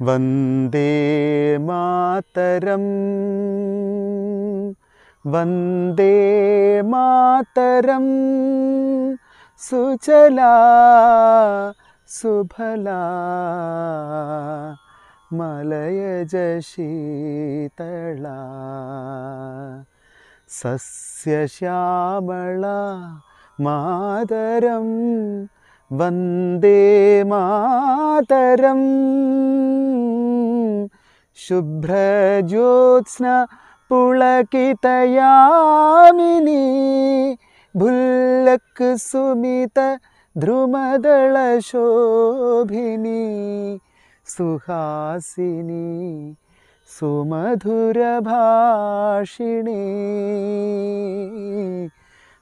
വന്ദേ മാതരം വന്ദേ മാതരം സുജലാ സുഫലാ മലയജ ശീതളാ സസ്യശ്യാമളാ മാതരം വന്ദേ മാതരം ശുഭ്രജ്യോത്സ്ന പുളകിതയാമിനി ഭുല്ലക് സുമിത ധ്രുമദള ശോഭിനി സുഹാസിനി സുമധുരഭാഷിണി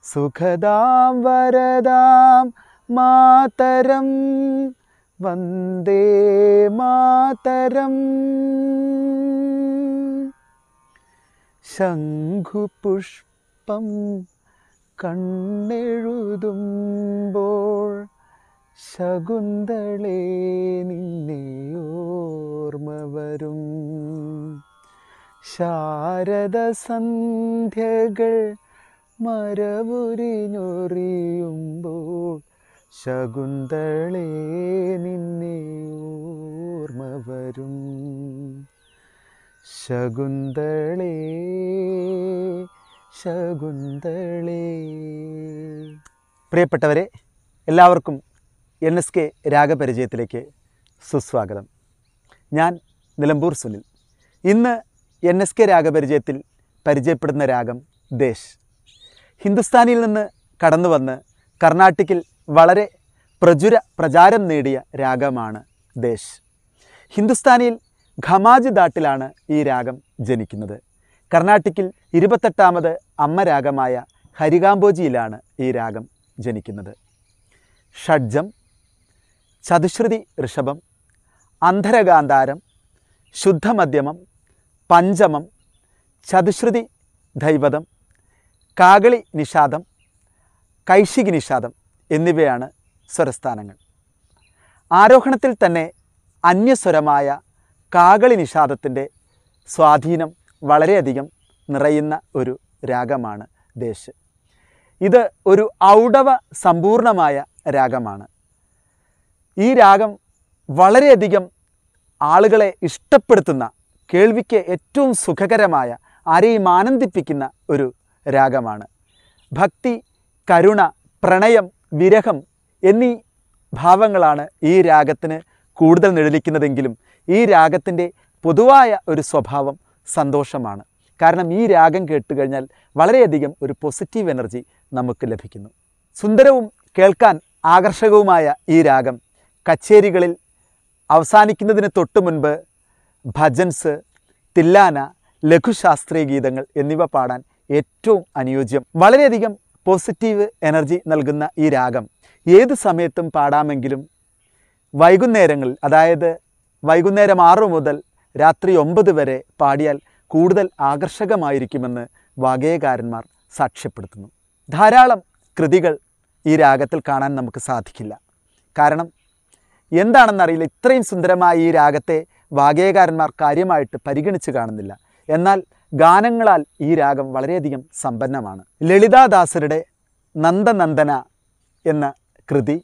സുഖദാം വരദാം മാതരം വന്ദേ മാതരം ശംഖുപുഷ്പം കണ്ണെഴുതുമ്പോൾ ശകുന്തളേ നിന്നെ ഓർമ്മ വരും ശാരദ സന്ധ്യകൾ മരവുരിഞ്ഞൊറിയുമ്പോൾ ശകുന്തളേ നിന്നെ ഓർമ്മ വരും ശകുന്തളേ ശകുന്തളേ. പ്രിയപ്പെട്ടവരെ, എല്ലാവർക്കും NSK രാഗപരിചയത്തിലേക്ക് സുസ്വാഗതം. ഞാൻ നിലമ്പൂർ സുനിൽ. ഇന്ന് NSK രാഗപരിചയത്തിൽ പരിചയപ്പെടുന്ന രാഗം ദേശ്. ഹിന്ദുസ്ഥാനിയിൽ നിന്ന് കടന്നു വന്ന് കർണാട്ടിക്കിൽ വളരെ പ്രചാരം നേടിയ രാഗമാണ് ദേശ്. ഹിന്ദുസ്ഥാനിയിൽ ഖമാജ് ദാട്ടിലാണ് ഈ രാഗം ജനിക്കുന്നത്. കർണാട്ടിക്കിൽ 28ാമത് അമ്മ രാഗമായ ഹരികാംബോജിയിലാണ് ഈ രാഗം ജനിക്കുന്നത്. ഷഡ്ജം, ചതുശ്രുതി ഋഷഭം, അന്ധരഗാന്ധാരം, ശുദ്ധമധ്യമം, പഞ്ചമം, ചതുശ്രുതി ധൈവതം, കാകളി നിഷാദം, കൈശികി നിഷാദം എന്നിവയാണ് സ്വരസ്ഥാനങ്ങൾ. ആരോഹണത്തിൽ തന്നെ അന്യസ്വരമായ കാകളി നിഷാദത്തിൻ്റെ സ്വാധീനം വളരെയധികം നിറയുന്ന ഒരു രാഗമാണ് ദേശ്. ഇത് ഒരു ഔഡവ സമ്പൂർണമായ രാഗമാണ്. ഈ രാഗം വളരെയധികം ആളുകളെ ഇഷ്ടപ്പെടുത്തുന്ന, കേൾവിക്ക് ഏറ്റവും സുഖകരമായ, ആരെയും ആനന്ദിപ്പിക്കുന്ന ഒരു രാഗമാണ്. ഭക്തി, കരുണ, പ്രണയം, വിരഹം എന്നീ ഭാവങ്ങളാണ് ഈ രാഗത്തിന് കൂടുതൽ നിഴലിക്കുന്നതെങ്കിലും ഈ രാഗത്തിൻ്റെ പൊതുവായ ഒരു സ്വഭാവം സന്തോഷമാണ്. കാരണം ഈ രാഗം കേട്ടുകഴിഞ്ഞാൽ വളരെയധികം ഒരു പോസിറ്റീവ് എനർജി നമുക്ക് ലഭിക്കുന്നു. സുന്ദരവും കേൾക്കാൻ ആകർഷകവുമായ ഈ രാഗം കച്ചേരികളിൽ അവസാനിക്കുന്നതിന് തൊട്ട് മുൻപ് ഭജൻസ്, തില്ലാന, ലഘുശാസ്ത്രീയ ഗീതങ്ങൾ എന്നിവ പാടാൻ ഏറ്റവും അനുയോജ്യം. വളരെയധികം പോസിറ്റീവ് എനർജി നൽകുന്ന ഈ രാഗം ഏത് സമയത്തും പാടാമെങ്കിലും വൈകുന്നേരങ്ങളിൽ, അതായത് വൈകുന്നേരം 6 മുതൽ രാത്രി 9 വരെ പാടിയാൽ കൂടുതൽ ആകർഷകമായിരിക്കുമെന്ന് വാഗ്ഗേയകാരന്മാർ സാക്ഷ്യപ്പെടുത്തുന്നു. ധാരാളം കൃതികൾ ഈ രാഗത്തിൽ കാണാൻ നമുക്ക് സാധിക്കില്ല. കാരണം എന്താണെന്നറിയില്ല, ഇത്രയും സുന്ദരമായ ഈ രാഗത്തെ വാഗ്ഗേയകാരന്മാർ കാര്യമായിട്ട് പരിഗണിച്ച് കാണുന്നില്ല. എന്നാൽ ഗാനങ്ങളാൽ ഈ രാഗം വളരെയധികം സമ്പന്നമാണ്. ലളിതാദാസരുടെ നന്ദനന്ദന എന്ന കൃതി,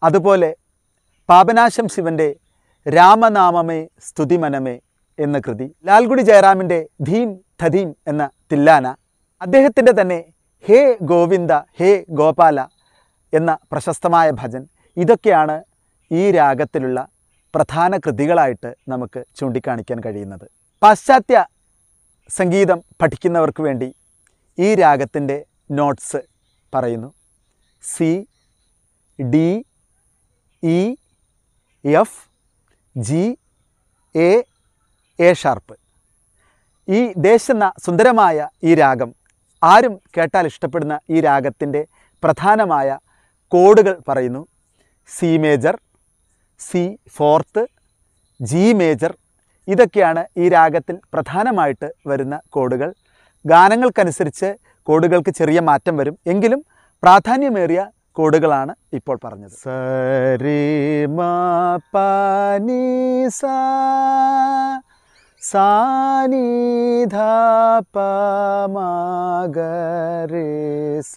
അതുപോലെ പാപനാശം ശിവൻ്റെ രാമനാമമേ സ്തുതിമനമേ എന്ന കൃതി, ലാൽഗുഡി ജയറാമിൻ്റെ ധീം ധീം എന്ന തില്ലാന, അദ്ദേഹത്തിൻ്റെ തന്നെ ഹേ ഗോവിന്ദ ഹേ ഗോപാല എന്ന പ്രശസ്തമായ ഭജൻ, ഇതൊക്കെയാണ് ഈ രാഗത്തിലുള്ള പ്രധാന കൃതികളായിട്ട് നമുക്ക് ചൂണ്ടിക്കാണിക്കാൻ കഴിയുന്നത്. പാശ്ചാത്യ സംഗീതം പഠിക്കുന്നവർക്ക് വേണ്ടി ഈ രാഗത്തിൻ്റെ നോട്ട്സ് പറയുന്നു. C, D, E, F, G, A, A sharp. ഈ ദേശ് എന്ന സുന്ദരമായ ഈ രാഗം, ആരും കേട്ടാൽ ഇഷ്ടപ്പെടുന്ന ഈ രാഗത്തിൻ്റെ പ്രധാനമായ കോഡുകൾ പറയുന്നു. C major, C fourth, G major, ഇതൊക്കെയാണ് ഈ രാഗത്തിൽ പ്രധാനമായിട്ട് വരുന്ന കോഡുകൾ. ഗാനങ്ങൾക്കനുസരിച്ച് കോഡുകൾക്ക് ചെറിയ മാറ്റം വരും, എങ്കിലും പ്രാധാന്യമേറിയ കോഡുകളാണ് ഇപ്പോൾ പറഞ്ഞത്. സരി മ പ നി സ സാ നി ധ പ മ ഗ രെ സ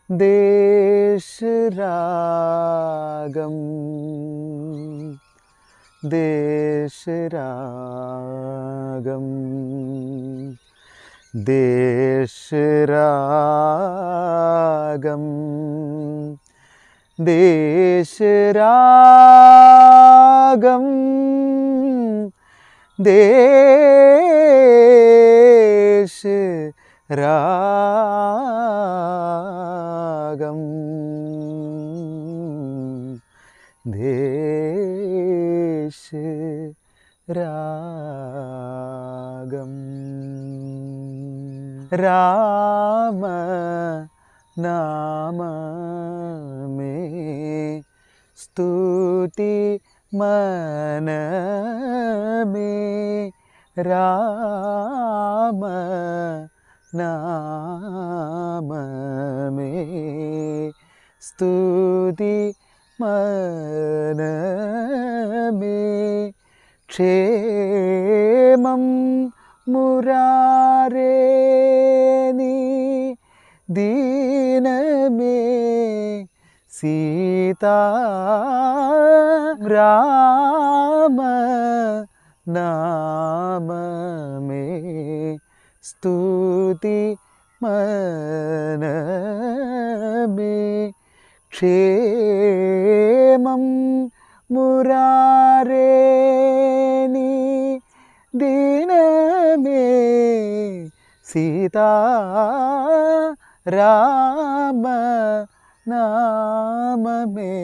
ദേശരാഗം ദേശരാഗം ദേശരാഗം ദേശരാഗം ദേശരാഗം ദേശരാഗം രാമ നാമമേ സ്തുതി മനമേ രാമ നാമമേ സ്തുതി മനമേ ക്ഷേമം മുരാരേ നീ ദീനമേ സീതാ രാമ നാമമേ സ്തുതി മനമേ ക്ഷേമം മുരാരേ നീ ദീനമേ സീതാ രാമ നാമമേ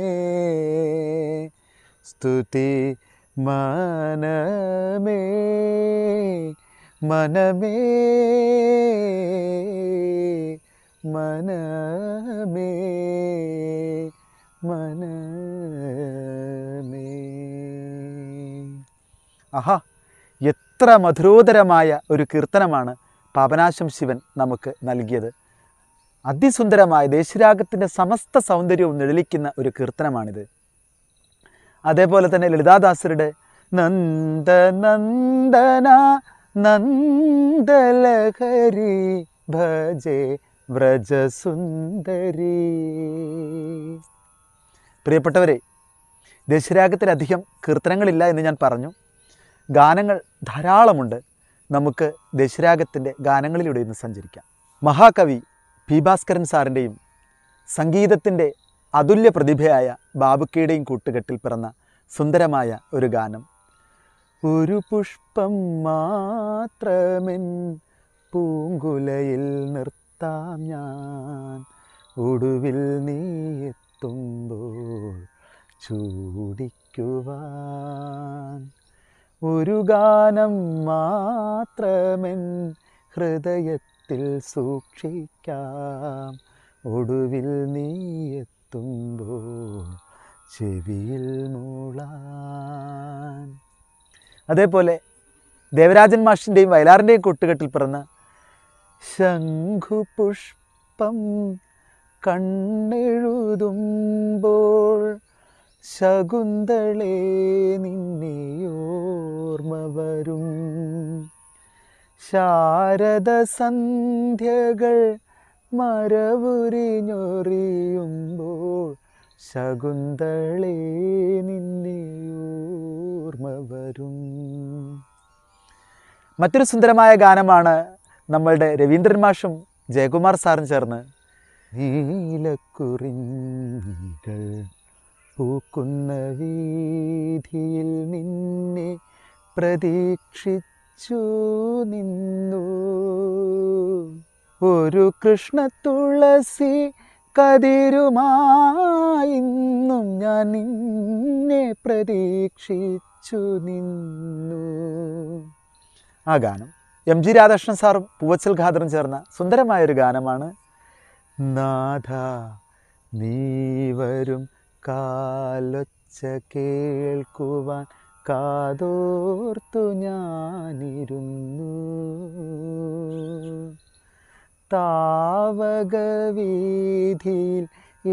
സ്തുതി മനമേ മനമേ മനമേ മനമേ. ആഹാ, എത്ര മധുരോദരമായ ഒരു കീർത്തനമാണ് പാപനാശം ശിവൻ നമുക്ക് നൽകിയത്. അതിസുന്ദരമായ ദേശരാഗത്തിൻ്റെ സമസ്ത സൗന്ദര്യവും നിഴലിക്കുന്ന ഒരു കീർത്തനമാണിത്. അതേപോലെ തന്നെ ലളിതാദാസരുടെ നന്ദനന്ദന നന്ദലഹരി ഭജേ വ്രജസുന്ദരി. പ്രിയപ്പെട്ടവരെ, ദേശരാഗത്തിലധികം കീർത്തനങ്ങളില്ല എന്ന് ഞാൻ പറഞ്ഞു. ഗാനങ്ങൾ ധാരാളമുണ്ട്. നമുക്ക് ദേശരാഗത്തിൻ്റെ ഗാനങ്ങളിലൂടെ ഇന്ന് സഞ്ചരിക്കാം. മഹാകവി പി ഭാസ്കരൻ സാറിൻ്റെയും സംഗീതത്തിൻ്റെ അതുല്യ പ്രതിഭയായ ബാബുക്കയുടെയും കൂട്ടുകെട്ടിൽ പിറന്ന സുന്ദരമായ ഒരു ഗാനം. ഒരു പുഷ്പം മാത്രമെൻ പൂങ്കുലയിൽ നിർത്താം ഞാൻ, ഒടുവിൽ നീ എത്തുമ്പോൾ ചൂടിക്കുവാൻ. ഒരു ഗാനം മാത്രമെൻ ഹൃദയത്തിൽ സൂക്ഷിക്കാം, ഒടുവിൽ നീ എത്തുമ്പോൾ ചെവിയിൽ മൂളാൻ. അതേപോലെ ദേവരാജൻ മാഷിൻ്റെയും വയലാറിൻ്റെയും കൂട്ടുകെട്ടിൽ പിറന്ന ശംഖുപുഷ്പം കണ്ണെഴുതുമ്പോൾ ശകുന്തളേ നിന്നെയോർമ്മ വരും. ശാരദ സന്ധ്യകൾ മരവുരിഞ്ഞൊറിയുമ്പോൾ ശകുന്തളേ നിന്നെയോർമ്മ വരും. മറ്റൊരു സുന്ദരമായ ഗാനമാണ് നമ്മളുടെ രവീന്ദ്രൻ മാഷും ജയകുമാർ സാറും ചേർന്ന് നീലക്കുറിഞ്ഞികൾ പൂക്കുന്ന വീഥിയിൽ നിന്നെ പ്രതീക്ഷിച്ചു നിന്നു. ഒരു കൃഷ്ണ തുളസി കതിരുമായിന്നും ഞാൻ നിന്നെ പ്രതീക്ഷിച്ചു നിന്നു. ആ ഗാനം എം ജി രാധാകൃഷ്ണൻ സാറും പൂവച്ചൽ ഖാദറും ചേർന്ന സുന്ദരമായൊരു ഗാനമാണ്. നാഥ നീ വരും കാലൊച്ച കേൾക്കുവാൻ കാതോർത്തു ഞാനിരുന്നു. താവകവീഥിയിൽ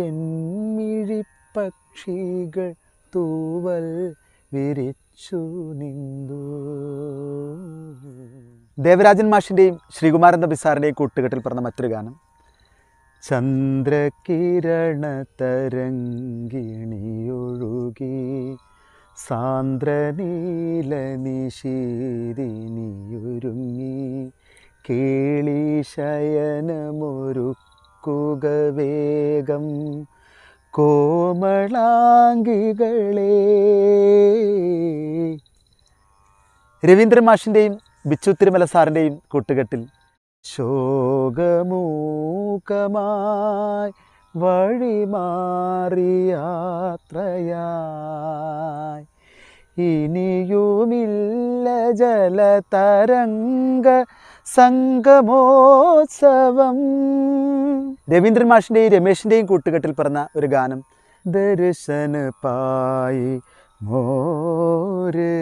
എന്മിഴിപ്പക്ഷികൾ തൂവൽ വിരിച്ചു നിന്നു. ദേവരാജൻ മാഷിൻ്റെയും ശ്രീകുമാരൻ തമ്പിസാറിൻ്റെയും കൂട്ടുകെട്ടിൽ പറഞ്ഞ മറ്റൊരു ഗാനം ചന്ദ്രകിരണ തരംഗിണിയൊഴുകി സാന്ദ്രനീല നിശീതിനിയൊരുങ്ങി കേളി ശയനമൊരുക്കുക വേഗം കോമളാംഗികളെ. രവീന്ദ്രൻ മാഷിൻ്റെയും ബിച്ചു തിരുമല സാറിൻ്റെയും കൂട്ടുകെട്ടിൽ ശോകമൂകമായി വഴിമാറി യാത്രയായി ഇനിയുമില്ല ജലതരംഗ സംഗമോത്സവം. രവീന്ദ്രൻ മാഷിൻ്റെയും രമേശിൻ്റെയും കൂട്ടുകെട്ടിൽ പറഞ്ഞ ഒരു ഗാനം ദർശന പായി മോരെ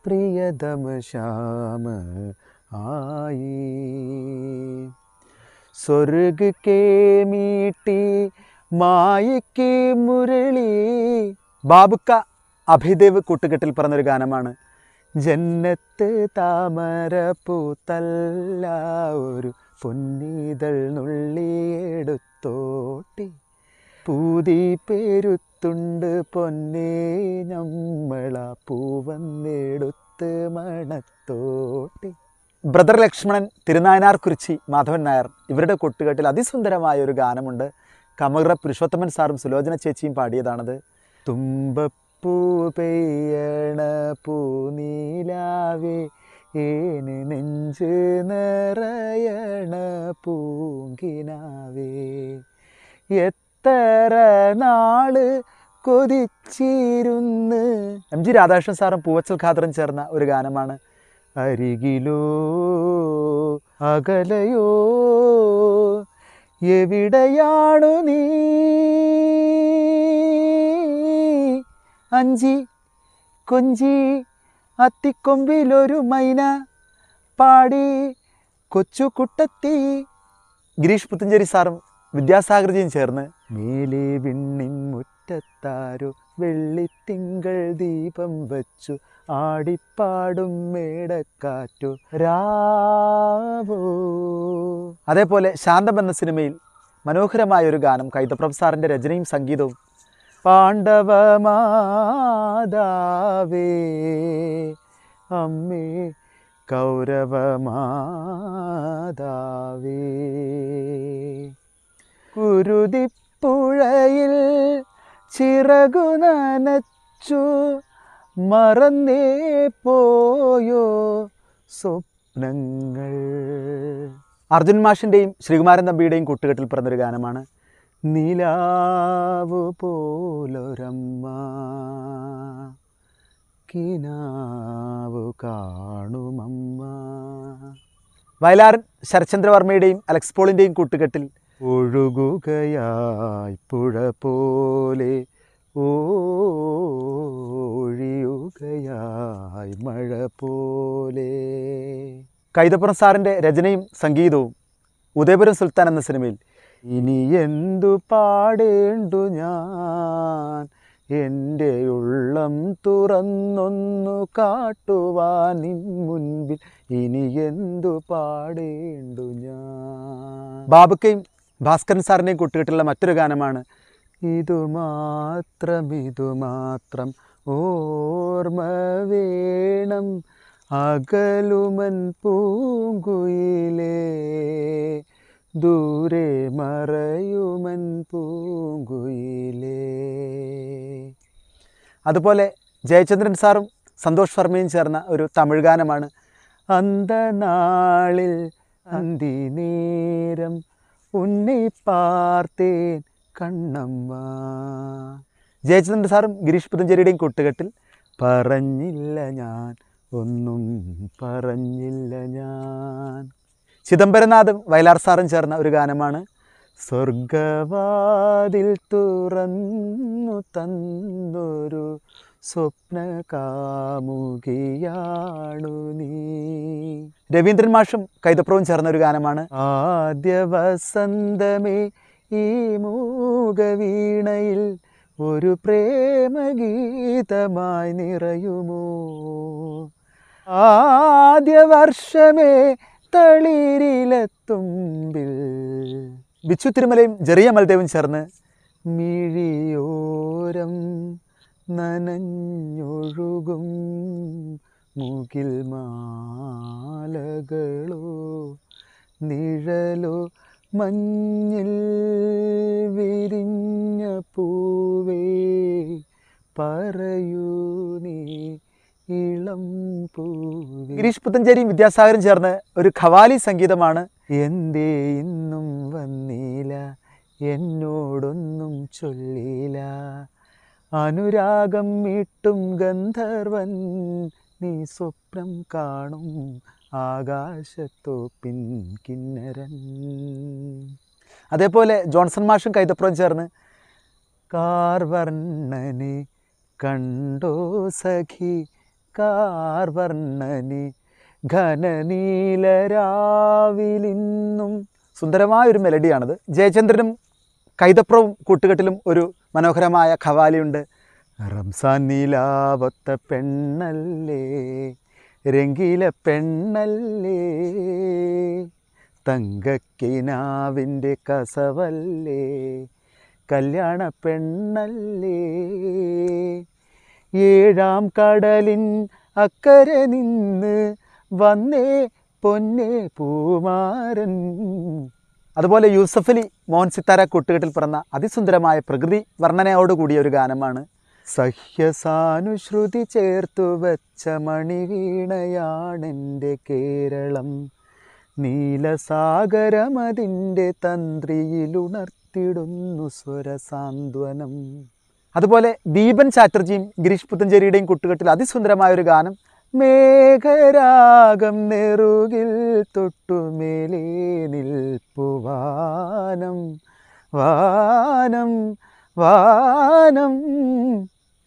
പ്രിയതമ ശ്യാമ ആയി സ്വർഗ കെ മീട്ടി മായിക്ക് മുരളി. ബാബുക്ക അഭിദേവ് കൂട്ടുകെട്ടിൽ പറഞ്ഞൊരു ഗാനമാണ് ജന്നത്ത് താമര പൂത്തല്ല ഒരു പൊന്നിതൾ നുള്ളിയെടുത്തോട്ടി പൂതി പെരുത്തുണ്ട് പൊന്നേ ഞമ്മള പൂവന്നെടുത്ത് മണത്തോട്ടി. ബ്രദർ ലക്ഷ്മണൻ, തിരുനായനാർ കുറിച്ചി, മാധവൻ നായർ ഇവരുടെ കൂട്ടുകെട്ടിൽ അതിസുന്ദരമായ ഒരു ഗാനമുണ്ട്. കമറ പുരുഷോത്തമൻ സാറും സുലോചന ചേച്ചിയും പാടിയതാണത്. തുമ്പപ്പൂ പെയ്യണ പൂനീലാവേ ഏന് നെഞ്ച് നിറയണ പൂങ്കിനാവേ എത്ര നാള് കൊതിച്ചിരുന്ന്. എം ജി രാധാകൃഷ്ണൻ സാറും പൂവച്ചൽ ഖാദറും ചേർന്ന ഒരു ഗാനമാണ് അരികിലോ അകലയോ എവിടെയാണു നീ അഞ്ചി കൊഞ്ചി അത്തിക്കൊമ്പിലൊരു മൈന പാടി കൊച്ചു കുട്ടത്തി. ഗിരീഷ് പുത്തഞ്ചേരി സാറും വിദ്യാസാഗർജിയും ചേർന്ന് മേലെ വിണ്ണിൻ മുറ്റത്താരോ വെള്ളിത്തിങ്കൾ ദീപം വച്ചു ആടിപ്പാടും മേടക്കാറ്റോ രാവോ. അതേപോലെ ശാന്തം എന്ന സിനിമയിൽ മനോഹരമായ ഒരു ഗാനം കൈതപ്രഭു സാറിൻ്റെ രചനയും സംഗീതവും പാണ്ഡവമാതാവേ അമ്മേ കൗരവമാതാവേ കുരുതിപ്പുഴയിൽ ചിറകു നനച്ചു മറന്നേ പോയോ സ്വപ്നങ്ങൾ. അർജുൻ മാഷിൻ്റെയും ശ്രീകുമാരൻ തമ്പിയുടെയും കൂട്ടുകെട്ടിൽ പറഞ്ഞൊരു ഗാനമാണ് നിലാവ് പോലൊരമ്മ കിനാവ് കാണുമമ്മ. വയലാരൻ ശരചന്ദ്രവർമ്മയുടെയും അലക്സ് പോളിൻ്റെയും കൂട്ടുകെട്ടിൽ ഒഴുകുകയായി പുഴ പോലെ ഒഴിയുകയായി മഴ പോലെ. കൈതപ്പുറം സാറിൻ്റെ രചനയും സംഗീതവും ഉദയപുരം സുൽത്താൻ എന്ന സിനിമയിൽ ഇനി എന്തു പാടേണ്ടു ഞാൻ എൻ്റെ ഉള്ളം തുറന്നൊന്നു കാട്ടുവാൻ നിൻ മുൻപിൽ ഇനി എന്തു പാടേണ്ടു ഞാൻ. ബാബുക്കയും ഭാസ്കരൻ സാറിൻ്റെയും കൂട്ടുകെട്ടുള്ള മറ്റൊരു ഗാനമാണ് ഇതുമാത്രം ഓർമ്മ വേണം അകലുമൻ പൂങ്കുയിലേ ദൂരെ മറയുമൻ പൂങ്കുയിലേ. അതുപോലെ ജയചന്ദ്രൻ സാറും സന്തോഷ് വർമ്മയും ചേർന്ന ഒരു തമിഴ് ഗാനമാണ് അന്തനാളിൽ അന്തിനേരം ഉന്നെ പാർത്തേൻ കണ്ണമ്മ. ജയചന്ദ്രൻ സാറും ഗിരീഷ് പുത്തഞ്ചേരിയുടെയും കൂട്ടുകെട്ടിൽ പറഞ്ഞില്ല ഞാൻ ഒന്നും പറഞ്ഞില്ല ഞാൻ. ചിദംബരനാഥും വയലാർ സാറും ചേർന്ന ഒരു ഗാനമാണ് സ്വർഗവാതിൽ തുറന്നു തന്നൊരു സ്വപ്ന കാമുകിയാണു നീ. രവീന്ദ്രൻ മാഷും കൈതപ്രവും ചേർന്ന ഒരു ഗാനമാണ് ആദ്യ വസന്തമേ ഈ മൂകവീണയിൽ ഒരു പ്രേമഗീതമായി നിറയുമോ ആദ്യ വർഷമേ തളിരിലെത്തുമ്പിൽ. ബിച്ചു തിരുമലയും ജെറിയ മൽദേവും ചേർന്ന് മിഴിയോരം നനഞ്ഞൊഴുകും മുകിൽ മാലകളോ നിഴലോ മഞ്ഞിൽ വിരിഞ്ഞ പൂവേ പറയൂ നീ ഇളം പൂവേ. ഗിരീഷ് പുത്തഞ്ചേരിയും വിദ്യാസാഗറും ചേർന്ന് ഒരു ഖവാലി സംഗീതമാണ്. എന്തേ ഇന്നും വന്നില്ല എന്നോടൊന്നും ചൊല്ലില്ല അനുരാഗം മീട്ടും ഗന്ധർവൻ നീ സ്വപ്നം കാണും ആകാശത്തോപ്പിൻ കിന്നരൻ. അതേപോലെ ജോൺസൺ മാഷും കൈതപ്രവും ചേർന്ന് കാർവർണ്ണനെ കണ്ടോ സഖി കാർവർണ്ണനെ ഘനനീലരാവിലിന്നും. സുന്ദരമായൊരു മെലഡിയാണത്. ജയചന്ദ്രനും കൈതപ്രവും കൂട്ടുകെട്ടിലും ഒരു മനോഹരമായ ഖവാലിയുണ്ട്. റംസാൻ നീലാവത്ത പെണ്ണല്ലേ രംഗീല പെണ്ണല്ലേ തങ്കക്കിനാവിൻ്റെ കസവല്ലേ കല്യാണ പെണ്ണല്ലേ ഏഴാം കടലിൻ അക്കരെ നിന്ന് വന്നേ പൊന്നേ പൂമാരൻ. അതുപോലെ യൂസഫ് അലി മോഹൻ സിത്താര കൂട്ടുകെട്ടിൽ പിറന്ന അതിസുന്ദരമായ പ്രകൃതി വർണ്ണനയോടുകൂടിയ ഒരു ഗാനമാണ് സഹ്യസാനുശ്രുതി ചേർത്തു വച്ച മണിവീണയാണെൻ്റെ കേരളം നീലസാഗരമതിൻ്റെ തന്ത്രിയിലുണർത്തിടുന്നു സ്വരസാന്ത്വനം. അതുപോലെ ദീപൻ ചാറ്റർജിയും ഗിരീഷ് പുത്തഞ്ചേരിയുടെയും കൂട്ടുകെട്ടിൽ അതിസുന്ദരമായൊരു ഗാനം മേഘരാഗം നെറുകിൽ തൊട്ടുമേലേ നിൽപ്പുവാനം വാനം വാനം.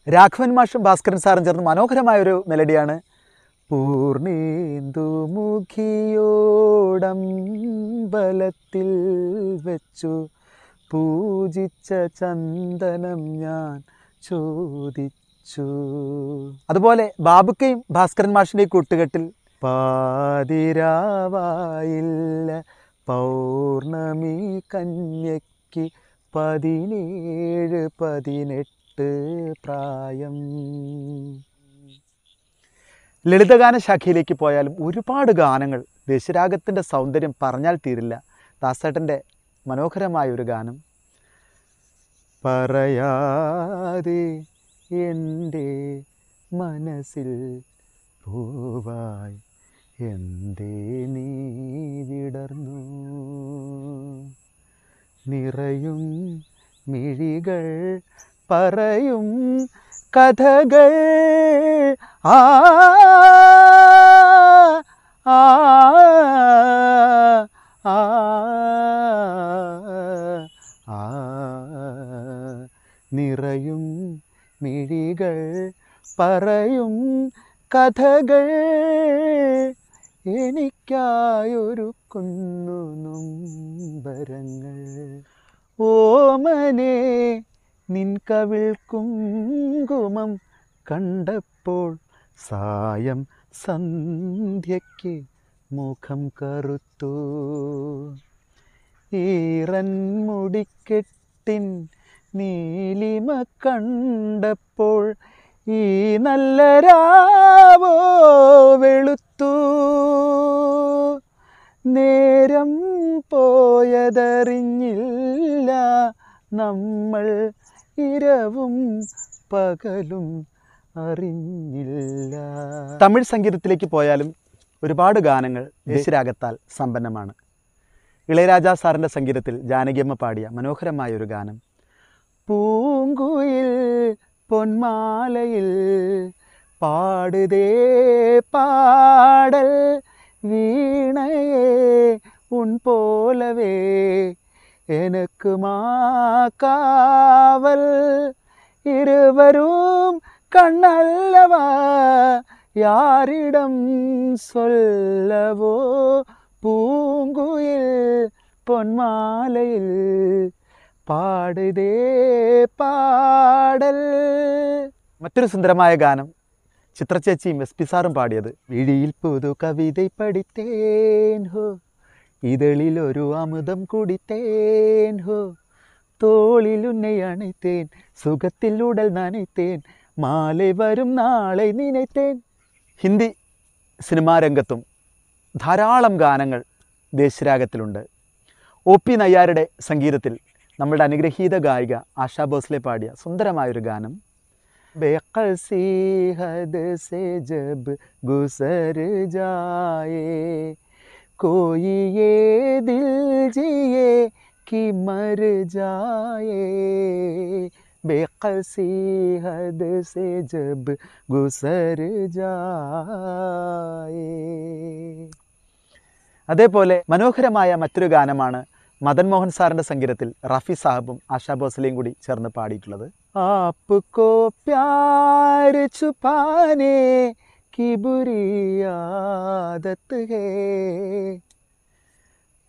രാഘവൻ മാഷും ഭാസ്കരൻ സാറും ചേർന്ന് മനോഹരമായൊരു മെലഡിയാണ് പൂർണേന്ദുമുഖിയോടമ്പലത്തിൽ വെച്ചു പൂജിച്ച ചന്ദനം ഞാൻ ചോദിച്ചു. അതുപോലെ ബാബുക്കയും ഭാസ്കരൻ മാഷിൻ്റെ കൂട്ടുകെട്ടിൽ പാതിരാവായില്ല പൗർണമി കന്യയ്ക്ക് 17-18 പ്രായം. ലളിതഗാന ശാഖയിലേക്ക് പോയാലും ഒരുപാട് ഗാനങ്ങൾ. ദേശരാഗത്തിൻ്റെ സൗന്ദര്യം പറഞ്ഞാൽ തീരില്ല. ദാസേട്ടൻ്റെ മനോഹരമായ ഒരു ഗാനം പറയാതെ എൻ്റെ മനസ്സിൽ പൂവായി എന്തേ നീ വിടർന്നു നിറയും മിഴികൾ പറയും കഥകൾ ആ ആ ആ ആ നിറയും മിഴികൾ പറയും കഥകൾ എനിക്കായൊരുക്കുന്നു നൊമ്പരങ്ങൾ ഓമനെ നിൻ കവിൾ കുങ്കുമം കണ്ടപ്പോൾ സായം സന്ധ്യയ്ക്ക് മുഖം കറുത്തു ഈറൻ മുടിക്കെട്ടിൻ നീലിമ കണ്ടപ്പോൾ ഈ നല്ല രാവോ വെളുത്തു നേരം പോയതറിഞ്ഞില്ല നമ്മൾ ഇരവും പകലും അറിഞ്ഞില്ല. തമിഴ് സംഗീതത്തിലേക്ക് പോയാലും ഒരുപാട് ഗാനങ്ങൾ ദേശരാഗത്താൽ സമ്പന്നമാണ്. ഇളയരാജ സാറിൻ്റെ സംഗീതത്തിൽ ജാനകിയമ്മ പാടിയ മനോഹരമായൊരു ഗാനം പൂങ്കുയിൽ പൊന്മാലയിൽ പാടുതേ പാടൽ വീണയെ ഉൻ പോലവേ എനക്കുമാ കാവൽ ഇരുവരും കണ്ണല്ലവാ யாரிடம் சொல்லவோ പൂങ്കുയിൽ പൊന്മാലയിൽ പാടുതേ പാടൽ. മറ്റൊരു സുന്ദരമായ ഗാനം ചിത്രചേച്ചിയും SP സാറും പാടിയത്. വിഴിയിൽ പുതു കവിതൈ പഠിത്തേൻ ഹോ, ഇതളിൽ ഒരു അമൃതം കുടിത്തേൻ ഹോ, തോളിൽ ഉന്നെ അണിത്തേൻ, സുഖത്തിൽ ഉടൽ നനയ്ത്തേൻ, മാലെ വരും നാളെ നിனைத்தேன். ഹിന്ദി സിനിമാ രംഗത്തും ധാരാളം ഗാനങ്ങൾ ദേശരാഗത്തിലുണ്ട്. OP നയ്യാരുടെ സംഗീതത്തിൽ നമ്മളുടെ അനുഗ്രഹീത ഗായിക ആശാ ഭോസ്ലെ പാടിയ സുന്ദരമായൊരു ഗാനം. ബേഖസി ഹദ് സേ ജബ് ഗുസർ ജായേ, കോയി യേ ദിൽ ജിയേ कि मर जाए, बेकसी हद से जब गुसर जाए. അതേപോലെ മനോഹരമായ മറ്റൊരു ഗാനമാണ് മദൻ മോഹൻ സാറിൻ്റെ സംഗീതത്തിൽ റഫി സാഹബും ആശാ ഭോസ്ലെയും കൂടി ചേർന്ന് പാടിയിട്ടുള്ളത്. ആപ്കോ പ്യാർ ഛുപാനെ കി ബുരി ആദത്ത് ഹേ.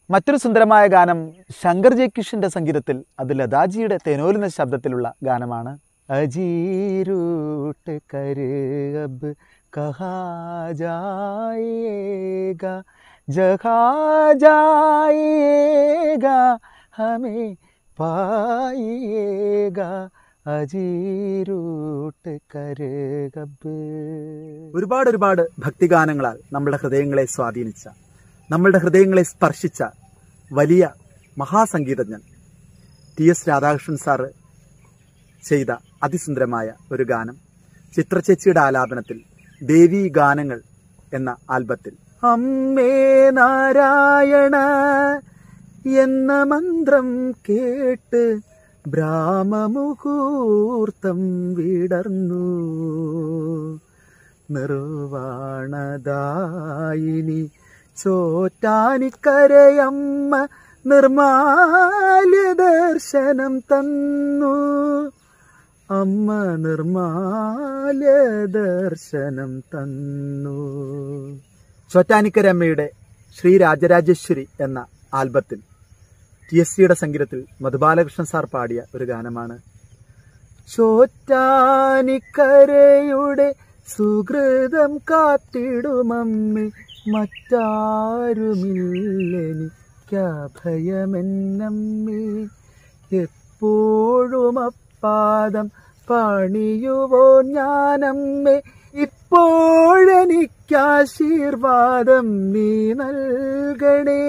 മറ്റൊരു സുന്ദരമായ ഗാനം ശങ്കർ ജയ്കിഷൻ്റെ സംഗീതത്തിൽ, അത് ലതാജിയുടെ തേനോലുന്ന ശബ്ദത്തിലുള്ള ഗാനമാണ്. അജീരൂട്ട് കർ അബ് കഹാ ജായേഗാ, ജഹാ ജായേഗാ ഹമേ പായേഗാ, അജീരൂട്ട് കർ അബ്. ഒരുപാട് ഭക്തിഗാനങ്ങളാൽ നമ്മുടെ ഹൃദയങ്ങളെ സ്വാധീനിച്ച, നമ്മളുടെ ഹൃദയങ്ങളെ സ്പർശിച്ച വലിയ മഹാസംഗീതജ്ഞൻ TS രാധാകൃഷ്ണൻ സാറ് ചെയ്ത അതിസുന്ദരമായ ഒരു ഗാനം ചിത്രചേച്ചിയുടെ ആലാപനത്തിൽ ദേവീ ഗാനങ്ങൾ എന്ന ആൽബത്തിൽ. അമ്മേ നാരായണ എന്ന മന്ത്രം കേട്ട് ബ്രാഹ്മമുഹൂർത്തം വിടർന്നു, നിർവാണദായിനി ചോറ്റാനിക്കരയമ്മ നിർമാല്യ ദർശനം തന്നു, അമ്മ നിർമാല്യ ദർശനം തന്നു. ചോറ്റാനിക്കരമ്മയുടെ ശ്രീ രാജരാജേശ്വരി എന്ന ആൽബത്തിൽ TSCയുടെ സംഗീതത്തിൽ മധുബാലകൃഷ്ണൻ സാർ പാടിയ ഒരു ഗാനമാണ്. ചോറ്റാനിക്കരയുടെ സുഹൃതം കാത്തിടുമമ്മേ, മറ്റാരുമില്ലെനിക്കഭയമെന്നമ്മേ, എപ്പോഴും അപ്പാദം പണിയുവോ ഞാനമ്മേ, ഇപ്പോഴെനിക്കാശീർവാദം നീ നൽകണേ.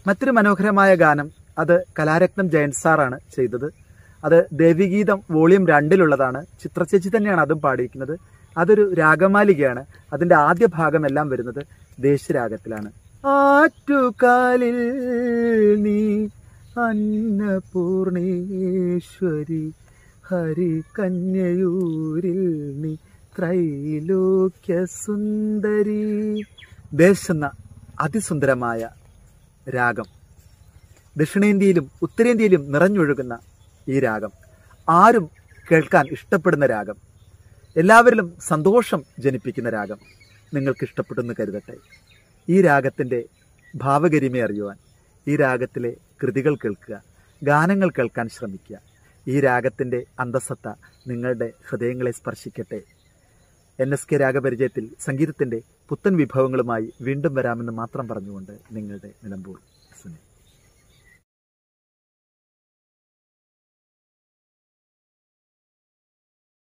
മറ്റൊരു മനോഹരമായ ഗാനം, അത് കലാരത്നം ജയന്ത് സാറാണ് ചെയ്തത്. അത് ദേവിഗീതം വോളിയം 2 ചിത്രചേച്ചി തന്നെയാണ് അതും പാടിയിരിക്കുന്നത്. അതൊരു രാഗമാലികയാണ്. അതിൻ്റെ ആദ്യ ഭാഗമെല്ലാം വരുന്നത് ദേശരാഗത്തിലാണ്. ആറ്റുകാലിൽ നീ അന്നപൂർണേശ്വരി, ഹരികന്യയൂരിൽ നീ ത്രൈലോക്യ സുന്ദരി. ദേശ് എന്ന അതിസുന്ദരമായ രാഗം, ദക്ഷിണേന്ത്യയിലും ഉത്തരേന്ത്യയിലും നിറഞ്ഞൊഴുകുന്ന ഈ രാഗം, ആരും കേൾക്കാൻ ഇഷ്ടപ്പെടുന്ന രാഗം, എല്ലാവരിലും സന്തോഷം ജനിപ്പിക്കുന്ന രാഗം നിങ്ങൾക്ക് ഇഷ്ടപ്പെട്ടെന്ന് കരുതട്ടെ. ഈ രാഗത്തിൻ്റെ ഭാവഗരിമ അറിയുവാൻ ഈ രാഗത്തിലെ കൃതികൾ കേൾക്കുക, ഗാനങ്ങൾ കേൾക്കാൻ ശ്രമിക്കുക. ഈ രാഗത്തിൻ്റെ അന്തസത്ത നിങ്ങളുടെ ഹൃദയങ്ങളെ സ്പർശിക്കട്ടെ. NSK രാഗപരിചയത്തിൽ സംഗീതത്തിൻ്റെ പുത്തൻ വിഭവങ്ങളുമായി വീണ്ടും വരാമെന്ന് മാത്രം പറഞ്ഞുകൊണ്ട് നിങ്ങളുടെ നിലമ്പൂർ സുനിൽ.